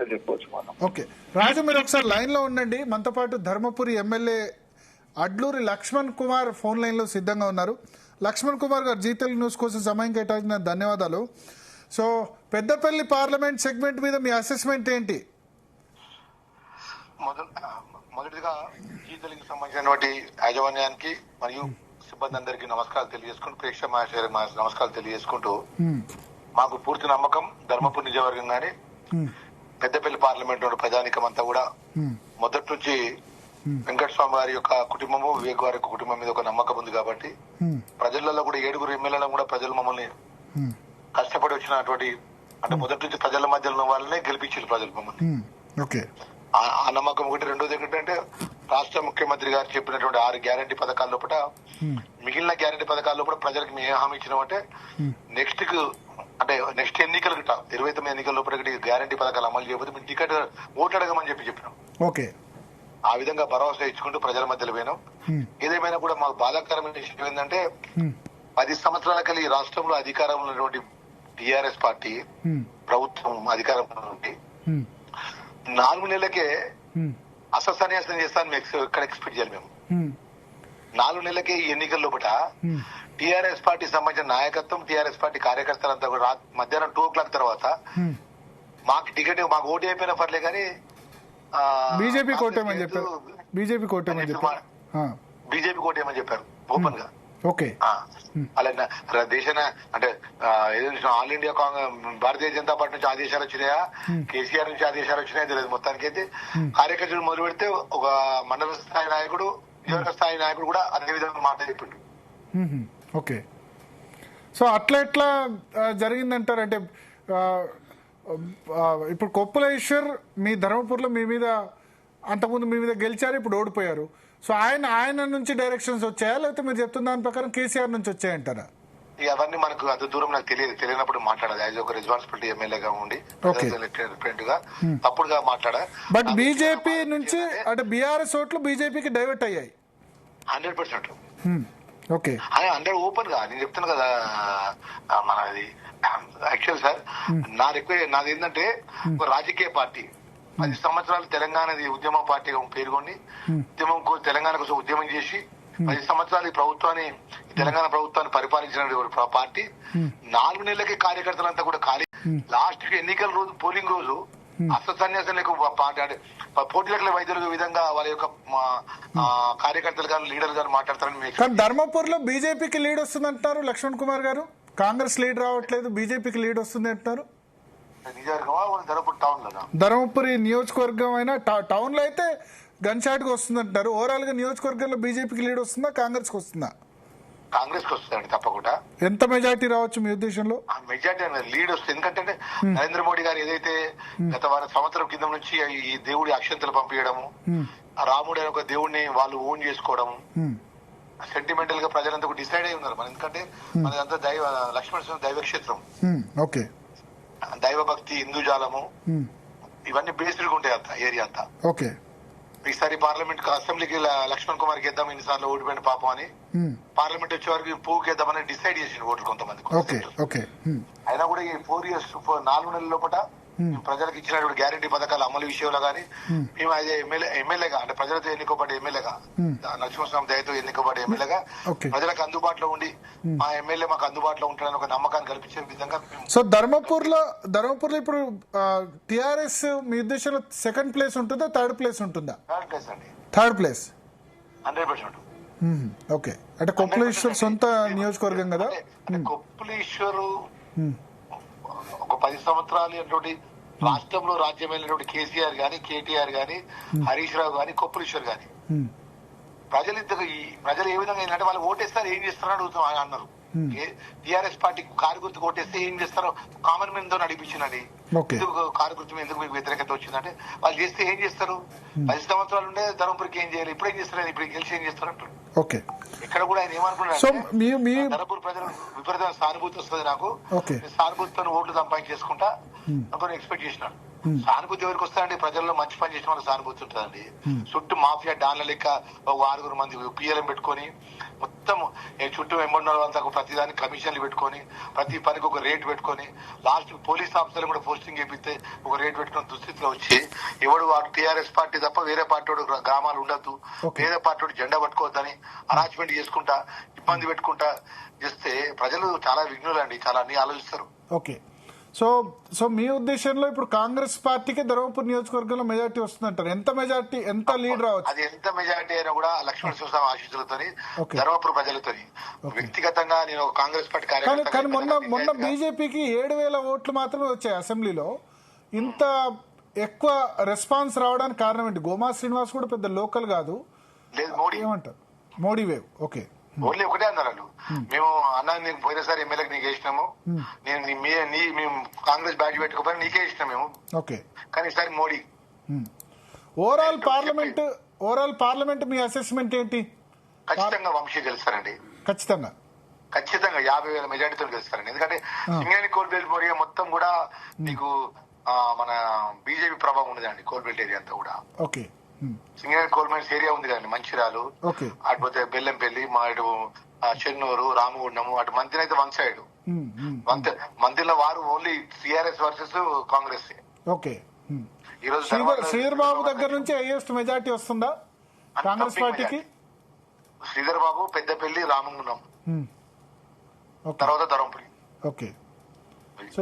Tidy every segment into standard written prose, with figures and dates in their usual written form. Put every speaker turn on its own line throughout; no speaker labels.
అని చెప్పవచ్చు మనం.
ఓకే రాజు, మీరు ఒకసారి లైన్ లో ఉండండి. మనతో పాటు Dharmapuri MLA Adluri Laxman Kumar phone line లో సిద్ధంగా ఉన్నారు. లక్ష్మణ్ కుమార్ గారు, జీ తెలుగు న్యూస్ కోసం సమయం కేటాయించిన ధన్యవాదాలు. సో పెద్దపల్లి పార్లమెంట్ సెగ్మెంట్ మీద మీ అసెస్మెంట్ ఏంటి?
మొదటిగా జీ తెలుగుకి సంబంధించినటువంటి యాజమాన్యానికి మరియు సిబ్బంది అందరికీ నమస్కారాలు తెలియజేసుకుంటూ, ప్రేక్షక మహాశయులకు నమస్కారాలు తెలియజేసుకుంటూ, మాకు పూర్తి నమ్మకం ధర్మపురి నియోజకవర్గం గానీ పెద్దపల్లి పార్లమెంట్ ప్రజానికం అంతా కూడా మొదటి నుంచి వెంకటస్వామి గారి యొక్క కుటుంబము, వివేక్ గారి యొక్క కుటుంబం మీద ఒక నమ్మకం ఉంది. కాబట్టి ప్రజలలో కూడా 7 ఎమ్మెల్యేలను కూడా ప్రజలు మమ్మల్ని కష్టపడి వచ్చినటువంటి, అంటే మొదటి నుంచి ప్రజల మధ్యలో ఉన్న వాళ్ళనే గెలిపించారు ప్రజలు మమ్మల్ని. ఆ నమ్మకం ఒకటి. రెండోది ఏంటంటే రాష్ట్ర ముఖ్యమంత్రి గారు చెప్పినటువంటి 6 గ్యారంటీ పథకాల లోపల మిగిలిన గ్యారంటీ పథకాల లోపల ప్రజలకు మేము ఏ హామీ ఇచ్చినామంటే నెక్స్ట్ ఎన్నికలు గిట్ట 29 ఎన్నికల లోపల గ్యారంటీ పథకాలు అమలు చేయకపోతే మేము టికెట్ ఓటు అడగమని చెప్పినాం.
ఓకే,
ఆ విధంగా భరోసా ఇచ్చుకుంటూ ప్రజల మధ్యలో పోయినాం. ఏదేమైనా కూడా మాకు బాధాకరమైన విషయం ఏంటంటే 10 సంవత్సరాల కలిగి ఈ రాష్ట్రంలో అధికారంలో ఉన్నటువంటి టిఆర్ఎస్ పార్టీ ప్రభుత్వం అధికారంలో ఉండి 4 నెలలకే అసన్యాసం చేస్తాను ఎక్కడ ఎక్స్పెక్ట్ చేయాలి మేము. 4 నెలలకే ఈ ఎన్నికల లోపల టిఆర్ఎస్ పార్టీ సంబంధించిన నాయకత్వం, టిఆర్ఎస్ పార్టీ కార్యకర్తలంతా కూడా మధ్యాహ్నం 2 o'clock తర్వాత మాకు టికెట్, మాకు ఓటు అయిపోయినా పర్లే కానీ
బీజేపీ కోటేమని చెప్పారు. బీజేపీ కోటేమని
చెప్పారు ఓపెన్ గా.
ఓకే,
అలా దేశాన అంటే all India Bharatiya Janata party నుంచి ఆదేశాలు వచ్చినాయా, కేసీఆర్ నుంచి ఆదేశాలు వచ్చినాయా తెలియదు. మొత్తానికి అయితే కార్యకర్తలు మొదలు పెడితే ఒక మండల స్థాయి నాయకుడు, నియోజక స్థాయి నాయకుడు కూడా అదే విధంగా మాట చెప్పిండు.
ఓకే, సో అట్లా ఎట్లా జరిగిందంటారు? అంటే ఇప్పుడు కొప్పుల ఈశ్వర్ మీ ధర్మపురిలో మీ మీద అంతకుముందు మీ మీద గెలిచారు, ఇప్పుడు ఓడిపోయారు. సో ఆయన నుంచి డైరెక్షన్స్ వచ్చాయా, లేకపోతే మీరు చెప్తున్న దాని ప్రకారం కేసీఆర్ నుంచి వచ్చాయంటారా?
అవన్నీ మనకు అంత దూరం నాకు తెలియనప్పుడు మాట్లాడాలి. యాజ్ ఒక రెస్పాన్సిబిలిటీ ఎమ్మెల్యేగా ఉండి రిప్రజెంటేటివ్ గా తప్పుడుగా మాట్లాడా.
బట్ బీజేపీ నుంచి అంటే బీఆర్ఎస్ ఓట్లు బీజేపీకి డైవర్ట్ అయ్యాయి
100%.
ఓకే,
అందరూ ఓపెన్ గా నేను చెప్తాను కదా మనది. యాక్చువల్ సార్ నాది ఏంటంటే ఒక రాజకీయ పార్టీ 10 సంవత్సరాలు తెలంగాణది ఉద్యమ పార్టీగా పేర్కొని తెలంగాణ కోసం ఉద్యమం చేసి 10 సంవత్సరాలు ఈ ప్రభుత్వాన్ని, తెలంగాణ ప్రభుత్వాన్ని పరిపాలించిన పార్టీ 4 నెలలకి కార్యకర్తలంతా కూడా ఖాళీ. లాస్ట్ కి ఎన్నికల రోజు, పోలింగ్ రోజు అసన్యాసం పోటీలకు వైద్యుల విధంగా వాళ్ళ యొక్క కార్యకర్తలు గారు, లీడర్లు గారు మాట్లాడతారని.
కానీ ధర్మపురిలో బీజేపీకి లీడ్ వస్తుంది అంటున్నారు లక్ష్మణ్ కుమార్ గారు. కాంగ్రెస్ లీడ్ రావట్లేదు, బీజేపీకి లీడ్ వస్తుంది అంటున్నారు. ధర్మపురి నియోజకవర్గం అయినా టౌన్ లో అయితే గన్ షాట్ గా వస్తుంది అంటారు. ఓవరాల్ గా నియోజకవర్గంలో బీజేపీకి లీడ్ వస్తుందా, కాంగ్రెస్ కి వస్తుందా?
కాంగ్రెస్ కి వస్తుందండి తప్పకుండా.
ఎంత మెజార్టీ రావచ్చు మీ ఉద్దేశంలో?
మెజార్టీ లీడ్ వస్తుంది. ఎందుకంటే నరేంద్ర మోడీ గారు ఏదైతే గత సంవత్సరం కింద నుంచి ఈ దేవుడి అక్షంతలు పంపించడము, రాముడు అనే ఒక దేవుడిని వాళ్ళు ఓన్ చేసుకోవడము, సెంటిమెంటల్ గా ప్రజలంతా డిసైడ్ అయి ఉన్నారు. ఎందుకంటే మనదంతా లక్ష్మణ దైవక్షేత్రం,
ఓకే,
దైవ భక్తి, హిందూజాలము ఇవన్నీ బేస్డ్ ఉంటాయి అంత ఏరియా అంతా.
ఓకే,
ఈసారి పార్లమెంట్ అసెంబ్లీకి లక్ష్మణ్ కుమార్ కి ఇద్దాం, ఇన్నిసార్లు ఓడిపోయిన పాపం అని పార్లమెంట్ వచ్చే వరకు పువ్వుకి ఇద్దామని డిసైడ్ చేసింది ఓట్లు కొంతమంది. అయినా కూడా ఈ 4 years 4 నెలల లోపల ప్రజలకు ఇచ్చినటువంటి గ్యారంటీ పథకాల అమలు విషయంలో గానీ మేము అదే ఎమ్మెల్యేగా అంటే ప్రజలతో ఎన్నుకోబడే ఎమ్మెల్యేగా, నరసింహస్వామి దయతో ఎన్నుకోబడే ఎమ్మెల్యేగా ప్రజలకు అందుబాటులో ఉండి మా ఎమ్మెల్యే మాకు అందుబాటులో ఉంటాడని ఒక నమ్మకాన్ని కల్పించే విధంగా.
సో ధర్మపురిలో ఇప్పుడు టిఆర్ఎస్ మీ ఉద్దేశంలో 2nd place ఉంటుందా, 3rd place ఉంటుందా?
3rd place అండి.
3rd place
100%.
ఓకే, అంటే కొప్పులేశ్వర్ సొంత నియోజకవర్గం కదా.
కొప్పులేశ్వర్ ఒక 10 సంవత్సరాలు రాష్ట్రంలో రాజ్యమైనటువంటి కేసీఆర్ గాని, కేటీఆర్ గాని, హరీష్ రావు గాని, కొప్పులేశ్వర్ గాని ప్రజలు ఏ విధంగా ఏంటంటే వాళ్ళు ఓటేస్తారు ఏం చేస్తారని అడుగుతాం అన్నారు. టీఆర్ఎస్ పార్టీ కారు గుర్తు ఓటేస్తే ఏం చేస్తారో కామన్ మ్యాన్ తో నడిపించినది. ఎందుకు కారు గుర్తు ఎందుకు మీకు వ్యతిరేకత వచ్చిందంటే వాళ్ళు చేస్తే ఏం చేస్తారు, 10 సంవత్సరాలు ఉండే ధర్మపురికి ఏం చేయాలి, ఇప్పుడు ఏం చేస్తారు, ఇప్పుడు గెలిచి ఏం చేస్తారు అంటారు. ఇక్కడ కూడా ఆయన ఏమనుకున్నారు, ధర్మపురి ప్రజలు విపరీతమైన సానుభూతి వస్తుంది, నాకు సానుభూతితో ఓట్లు సంపాదించేసుకుంటా ఎక్స్పెక్ట్ చేసినాడు. సానుభూతి ఎవరికి వస్తారండి? ప్రజల్లో మంచి పని చేసిన వాళ్ళకి సానుభూతి ఉంటుందండి. చుట్టూ మాఫియా డాన్ల లెక్క ఒక 6 మంది పిఎల్ఎం పెట్టుకొని మొత్తం చుట్టూ వెంబడిన వాళ్ళంతా ప్రతిదానికి కమిషన్లు పెట్టుకొని ప్రతి పనికి ఒక రేట్ పెట్టుకొని లాస్ట్ పోలీస్ ఆఫీసర్లు కూడా పోస్టింగ్ చేపిస్తే ఒక రేట్ పెట్టుకున్న దుస్థితిలో వచ్చి ఎవడు వాడు టీఆర్ఎస్ పార్టీ తప్ప వేరే పార్టీ వాడు గ్రామాలు ఉండద్దు, వేరే పార్టీ వాడు జెండా పట్టుకోవద్దని అరాచ్మెంట్ చేసుకుంటా ఇబ్బంది పెట్టుకుంటా చేస్తే ప్రజలు చాలా విఘ్నులండి, చాలా అన్ని ఆలోచిస్తారు.
ఓకే, సో సో మీ ఉద్దేశంలో ఇప్పుడు కాంగ్రెస్ పార్టీకి ధర్మపురి నియోజకవర్గంలో మెజార్టీ వస్తుందంటారు. ఎంత మెజార్టీ, ఎంత లీడ్ రావచ్చు?
అది ఎంత మెజార్టీ అయినా కూడా లక్ష్మణ శివస్వామి ఆశీస్సులతో ధర్మపురి ప్రజలతో వ్యక్తిగతంగా నేను కాంగ్రెస్ పార్టీ
కానీ మొన్న బీజేపీకి 7,000 ఓట్లు మాత్రమే వచ్చాయి అసెంబ్లీలో. ఇంత ఎక్కువ రెస్పాన్స్ రావడానికి కారణం ఏంటి? గోమా శ్రీనివాస్ కూడా పెద్ద లోకల్ కాదు,
లేదు మోడీ
ఏమంటారు? మోడీ వేవ్. ఓకే,
ఓన్లీ ఒకటే అన్నారు వాళ్ళు. మేము అన్నా నీకు పోయినసారి ఎమ్మెల్యేకి నీకు వేసినాము, మేము కాంగ్రెస్ బ్యాడ్జ్ పెట్టుకోపోయినా నీకే ఇచ్చినాం మేము.
ఓకే,
కానీ ఈసారి మోడీ.
ఓవరాల్ పార్లమెంట్ మీ అసెస్మెంట్ ఏంటి?
ఖచ్చితంగా వంశీ గెలుస్తారండి.
ఖచ్చితంగా
50,000 మెజార్టీతో గెలుస్తారండి. ఎందుకంటే సింగరేణి కోల్బెల్ట్ మోరియా మొత్తం కూడా నీకు మన బీజేపీ ప్రభావం ఉండదండి. కోల్బెల్ట్ ఏరియా అంతా కూడా
ఓకే,
సింగరేణి కోల్బెల్ట్ ఏరియా ఉంది కదండి, మంచిర్యాలు, అటుపోతే బెల్లంపల్లి, మా ఇటు చెన్నూరు, రామగుండము, అటు మంత్రి అయితే వన్ సైడ్ మంత్రిలో వారు only TRS versus Congress.
Okay, ఈ రోజు శ్రీధర్ బాబు దగ్గర నుంచి హైయెస్ట్ మెజార్టీ వస్తుందా కాంగ్రెస్ పార్టీకి?
శ్రీధర్ బాబు, పెద్దపల్లి, రామగుండం, తర్వాత ధర్మపురి.
ఓకే,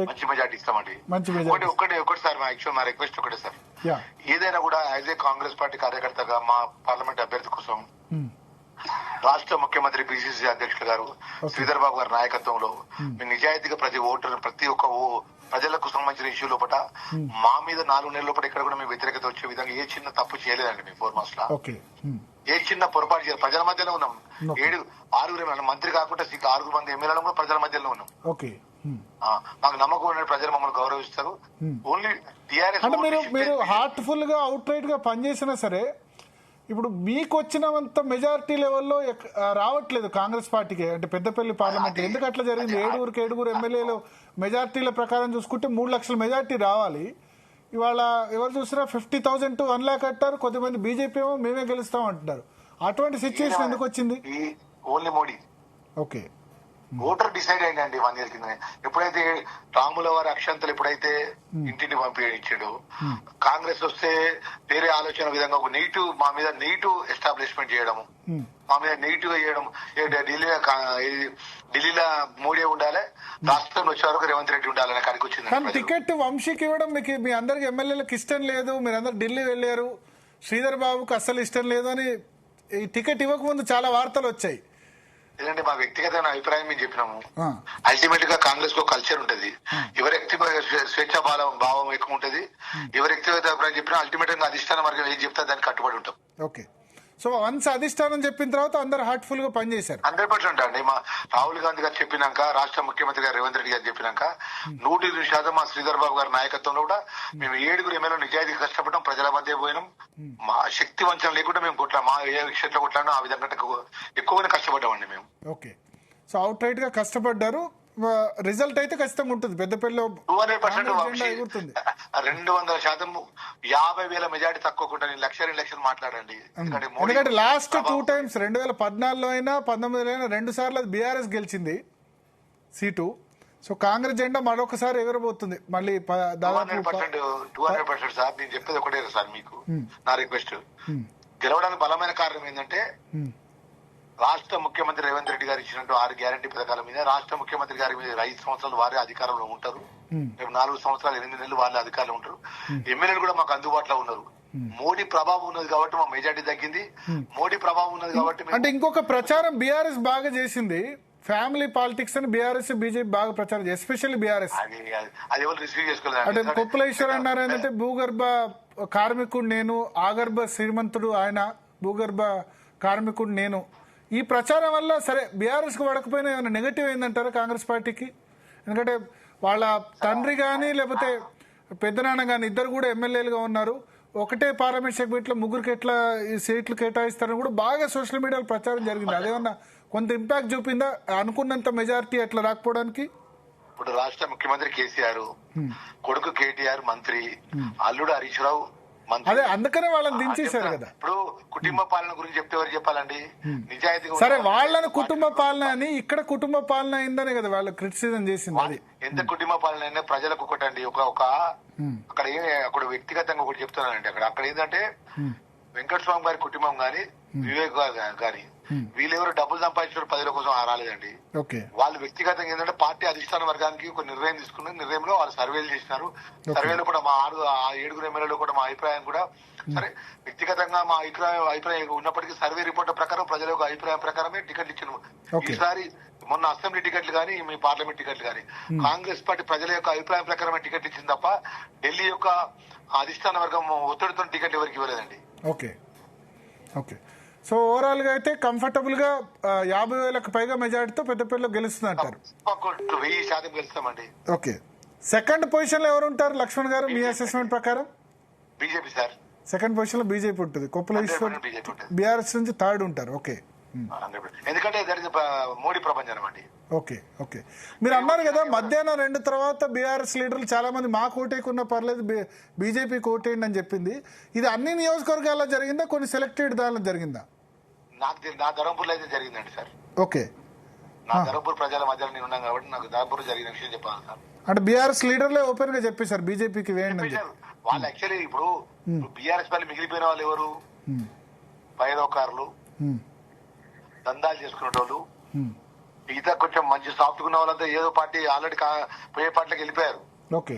మంచి మెజార్టీ ఇస్తామండి. ఒకటి సార్ మా రిక్వెస్ట్ ఒకటే సార్, ఏదైనా కూడా యాజ్ ఏ కాంగ్రెస్ పార్టీ కార్యకర్తగా మా పార్లమెంట్ అభ్యర్థి కోసం రాష్ట్ర ముఖ్యమంత్రి పిసిసి అధ్యక్షులు గారు శ్రీధర్ బాబు గారి నాయకత్వంలో నిజాయితీగా ప్రతి ఒక్క ప్రజలకు సంబంధించిన ఇష్యూ లోపల మా మీద 4 నెలల లోపల ఇక్కడ కూడా మేము వ్యతిరేకత వచ్చే విధంగా ఏ చిన్న తప్పు చేయలేదండి. మేము 4 months లో ఏ చిన్న పొరపాటు చేయాలి. ప్రజల మధ్యలో ఉన్నాం. 6 మంత్రి కాకుండా 6 మంది ఎమ్మెల్యేలు కూడా ప్రజల మధ్యలో ఉన్నాం. మాకు నమ్మకం ఉన్న ప్రజలు మమ్మల్ని గౌరవిస్తారు. ఓన్లీ టీఆర్ఎస్
అంటే మీరు హార్ట్ఫుల్ గా అవుట్ రైట్ గా పనిచేసినా సరే ఇప్పుడు మీకు వచ్చినంత మెజారిటీ లెవెల్లో రావట్లేదు కాంగ్రెస్ పార్టీకి. అంటే పెద్దపల్లి పార్లమెంట్ ఎందుకు అట్లా జరిగింది? 7 ఎమ్మెల్యేలు మెజార్టీల ప్రకారం చూసుకుంటే 3 లక్షల మెజార్టీ రావాలి. ఇవాళ ఎవరు చూసినా 50,000 to 1 lakh అంటారు. కొద్దిమంది బీజేపీ ఏమో మేమే గెలుస్తాం అంటున్నారు. అటువంటి సిచ్యువేషన్ ఎందుకు వచ్చింది?
Only Modi.
Okay,
voter decide అయిందండి 1 year కింద. ఎప్పుడైతే రాముల వారి అక్షంతలు ఎప్పుడైతే ఇంటిని పంపించాడు, కాంగ్రెస్ వస్తే వేరే ఆలోచన విధంగా ఒక మా మీద నెగిటివ్ ఎస్టాబ్లిష్మెంట్ చేయడం, మా మీద నెగిటివ్ గా చేయడం. ఢిల్లీలో మోడీ ఉండాలి, రాష్ట్రంలో వచ్చే వరకు రేవంత్ రెడ్డి ఉండాలనే కాడికి వచ్చింది.
కానీ టికెట్ వంశీకి ఇవ్వడం మీకు మీ అందరికి ఎమ్మెల్యేలకు ఇష్టం లేదు, మీరందరూ ఢిల్లీ వెళ్ళారు, శ్రీధర్ బాబుకు అస్సలు ఇష్టం లేదు అని ఈ టికెట్ ఇవ్వకముందు చాలా వార్తలు వచ్చాయి.
లేదంటే మా వ్యక్తిగతమైన అభిప్రాయం మేము చెప్పినాము. అల్టిమేట్ గా కాంగ్రెస్ కు కల్చర్ ఉంటది. ఎవరి స్వేచ్ఛా భావం ఎక్కువ ఉంటది. ఎవరి వ్యక్తిగత అభిప్రాయం చెప్పినా అల్టిమేట్ గా అధిష్టానం వర్గం ఏం చెప్తా దానికి కట్టుబడి ఉంటాం.
ఓకే, సో వన్స్ అధిష్టానం చెప్పిన తర్వాత అందరు హార్ట్ఫుల్ గా పనిచేశారు.
100% అండి. మా రాహుల్ గాంధీ గారు చెప్పినాక, రాష్ట్ర ముఖ్యమంత్రి గారు రేవంత్ రెడ్డి గారు చెప్పినాక 100% మా శ్రీధర్ బాబు గారి నాయకత్వంలో కూడా మేము 7 ఎమ్మెల్యేలు నిజాయితీ కష్టపడడం, ప్రజల మధ్య పోయినాం. మా శక్తి వంచన లేకుండా మేము మా ఏ క్షేత్రంలో కొట్లాడినా ఆ విధంగా ఎక్కువగానే కష్టపడ్డామండి మేము.
ఓకే, సో అవుట్ రైట్ గా కష్టపడ్డారు. రిజల్ట్ అయితే ఖచ్చితంగా ఉంటుంది. పెద్దపల్లిలో
200% 50,000 మెజార్టీ తక్కువకుండా 1,00,000 2 లక్షలు మాట్లాడండి.
ఎందుకంటే లాస్ట్ 2 times 2014 అయినా 19 అయినా 2 సార్లు బీఆర్ఎస్ గెలిచింది సీటు. సో కాంగ్రెస్ జెండా మరొకసారి ఎగరబోతుంది మళ్ళీ.
200% సార్. నేను చెప్పేది ఒకటే సార్ మీకు నా రిక్వెస్ట్. గెలవడానికి బలమైన కారణం ఏంటంటే రాష్ట్ర ముఖ్యమంత్రి రేవంత్ రెడ్డి గారు ఇచ్చినట్టు 6 గ్యారంటీ పథకాల మీద రాష్ట్ర ముఖ్యమంత్రి గారి మీద 5 సంవత్సరాలు వారే అధికారంలో ఉంటారు. రేపు 4 సంవత్సరాలు 8 నెలలు వాళ్ళే అధికారంలో ఉంటారు. ఎమ్మెల్యేలు కూడా మాకు అందుబాటులో ఉన్నారు. మోడీ ప్రభావం ఉన్నది కాబట్టి మా మెజార్టీ తగ్గింది. మోడీ ప్రభావం ఉన్నది కాబట్టి.
అంటే ఇంకొక ప్రచారం బీఆర్ఎస్ బాగా చేసింది, ఫ్యామిలీ పాలిటిక్స్ అని బీఆర్ఎస్ బీజేపీ బాగా ప్రచారం, ఎస్పెషల్లీ బీఆర్ఎస్.
అది ఎవరు రిసీవ్ చేసుకోలేదు.
అంటే కొప్పులేశ్వర్ అన్నారు ఏంటంటే భూగర్భ కార్మికుడు నేను, ఆగర్భ శ్రీమంతుడు ఆయన, భూగర్భ కార్మికుడు నేను. ఈ ప్రచారం వల్ల సరే బీఆర్ఎస్ కు పడకపోయినా ఏమైనా నెగటివ్ అయిందంటారా కాంగ్రెస్ పార్టీకి? ఎందుకంటే వాళ్ళ తండ్రి కానీ లేకపోతే పెద్దనాన్న కానీ ఇద్దరు కూడా ఎమ్మెల్యేలుగా ఉన్నారు. ఒకటే పార్లమెంట్ సెగ్మెంట్లో 3కి ఎట్లా ఈ సీట్లు కేటాయిస్తారని కూడా బాగా సోషల్ మీడియాలో ప్రచారం జరిగింది. అదేమన్నా కొంత ఇంపాక్ట్ చూపిందా అనుకున్నంత మెజారిటీ అట్లా రాకపోవడానికి?
ఇప్పుడు రాష్ట్ర ముఖ్యమంత్రి కేసీఆర్, కొడుకు కేటీఆర్ మంత్రి, అల్లుడు హరీష్ రావు మంత్రి.
అదే అందుకనే వాళ్ళని దించేశారు కదా.
ఇప్పుడు కుటుంబ పాలన గురించి చెప్తే ఎవరు చెప్పాలండి? నిజాయితీగా
సరే, వాళ్ళని కుటుంబ పాలన అని, ఇక్కడ కుటుంబ పాలన అయిందనే కదా వాళ్ళు క్రిటిసిజం చేసింది. అది
ఎంత కుటుంబ పాలన అయినా ప్రజలకు ఒకటండి, అక్కడ వ్యక్తిగతంగా ఒకటి చెప్తున్నానండి. అక్కడ ఏంటంటే వెంకటస్వామి గారి కుటుంబం గాని, వివేక్ గాని వీళ్ళెవరు డబ్బులు సంపాదించిన ప్రజల కోసం రాలేదండి. వాళ్ళు వ్యక్తిగతంగా ఏంటంటే పార్టీ అధిష్టాన వర్గానికి ఒక నిర్ణయం తీసుకున్న నిర్ణయంలో వాళ్ళు సర్వేలు చేసినారు. సర్వేలో కూడా మా 7 ఎమ్మెల్యేలు కూడా మా అభిప్రాయం కూడా సరే వ్యక్తిగతంగా మా అభిప్రాయం ఉన్నప్పటికీ సర్వే రిపోర్ట్ ప్రకారం ప్రజల యొక్క అభిప్రాయం ప్రకారమే టికెట్లు ఇచ్చినాము. ఈసారి మొన్న అసెంబ్లీ టికెట్లు కానీ మీ పార్లమెంట్ టికెట్లు కానీ కాంగ్రెస్ పార్టీ ప్రజల యొక్క అభిప్రాయం ప్రకారమే టికెట్లు ఇచ్చింది తప్ప ఢిల్లీ యొక్క అధిష్టాన వర్గం ఒత్తిడితో టికెట్లు ఎవరికి ఇవ్వలేదండి.
ఓకే ఓకే సో ఓవరాల్ గా అయితే కంఫర్టబుల్ గా 50,000కు పైగా మెజారిటీతో పెద్దపల్లిలో గెలుస్తుంది అంటారు.
1000% గెలుస్తామండి.
ఓకే, సెకండ్ పొజిషన్ లో ఎవరు ఉంటారు లక్ష్మణ్ గారు మీ అసెస్మెంట్ ప్రకారం?
BJP sir.
సెకండ్ పొజిషన్ లో బీజేపీ ఉంటుంది. కొప్పుల బీఆర్ఎస్ నుంచి థర్డ్ ఉంటారు. ఓకే,
ఎందుకంటే మోడీ ప్రపంచం అండి.
ఓకే ఓకే మీరు అన్నారు కదా మధ్యాహ్నం 2 తర్వాత బీఆర్ఎస్ లీడర్లు చాలా మంది మా కోటేకున్నా పర్లేదు బీజేపీ కోటేయండి అని చెప్పింది. ఇది అన్ని నియోజకవర్గాల్లో జరిగిందా, కొన్ని సెలెక్టెడ్ దానిలో జరిగిందా?
నా ధర్మపూర్లో అయితే జరిగిందండి సార్.
ఓకే,
నా ధర్మపూర్ ప్రజల మధ్యలో నేను ఉన్నాను కాబట్టి నాకు ధర్మపూర్ జరిగిన విషయం చెప్పాలి సార్.
అంటే బీఆర్ఎస్ లీడర్లే ఓపెన్ గా చెప్పేశారు బీజేపీకి వేయండి అని.
వాళ్ళు యాక్చువల్లీ ఇప్పుడు బీఆర్ఎస్ పల్లి మిగిలిపోయిన వాళ్ళు ఎవరు? పైరోకారులు, దందాలు చేసుకునేటోళ్ళు, మిగతా కొంచెం మంచి సాఫ్ట్ ఉన్న వాళ్ళంతా ఏదో పార్టీ ఆల్రెడీ పోయే పార్టీలకు వెళ్ళిపోయారు.
ఓకే,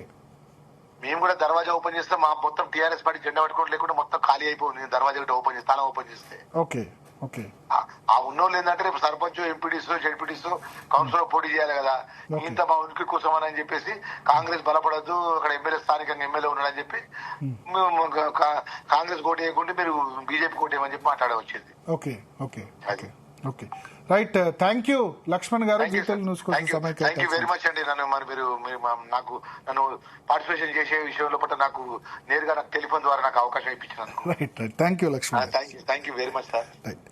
మేము
కూడా దర్వాజా ఓపెన్ చేస్తే మా మొత్తం టీఆర్ఎస్ పార్టీ జెండా పట్టుకోవడం లేకుండా మొత్తం ఖాళీ అయిపోయింది. దర్వాజా ఓపెన్ చేస్తే తాళం ఓపెన్ చేస్తే
ఓకే ఓకే
ఆ ఉన్నోళ్ళు ఏంటంటే రేపు సర్పంచ్, ఎంపీడీస్, జడ్పీటీస్, కౌన్సిలర్ పోటీ చేయాలి కదా. ఇంత మా ఉనికి కోసం అని చెప్పేసి కాంగ్రెస్ బలపడద్దు, అక్కడ ఎమ్మెల్యే స్థానికంగా ఎమ్మెల్యే ఉన్నాడని చెప్పి కాంగ్రెస్ కోటి వేయకుంటే మీరు బీజేపీ కోటి వేయమని చెప్పి మాట్లాడవచ్చింది.
Okay okay okay okay right. Thank you Lakshman garu.
Thank you very much అండి. నాకు నన్ను పార్టిసిపేషన్ చేసే విషయంలో పట్ల నాకు నేరుగా నాకు టెలిఫోన్ ద్వారా నాకు అవకాశం ఇప్పించినందుకు
right right thank you Lakshman.
Thank you very much sir.
Right.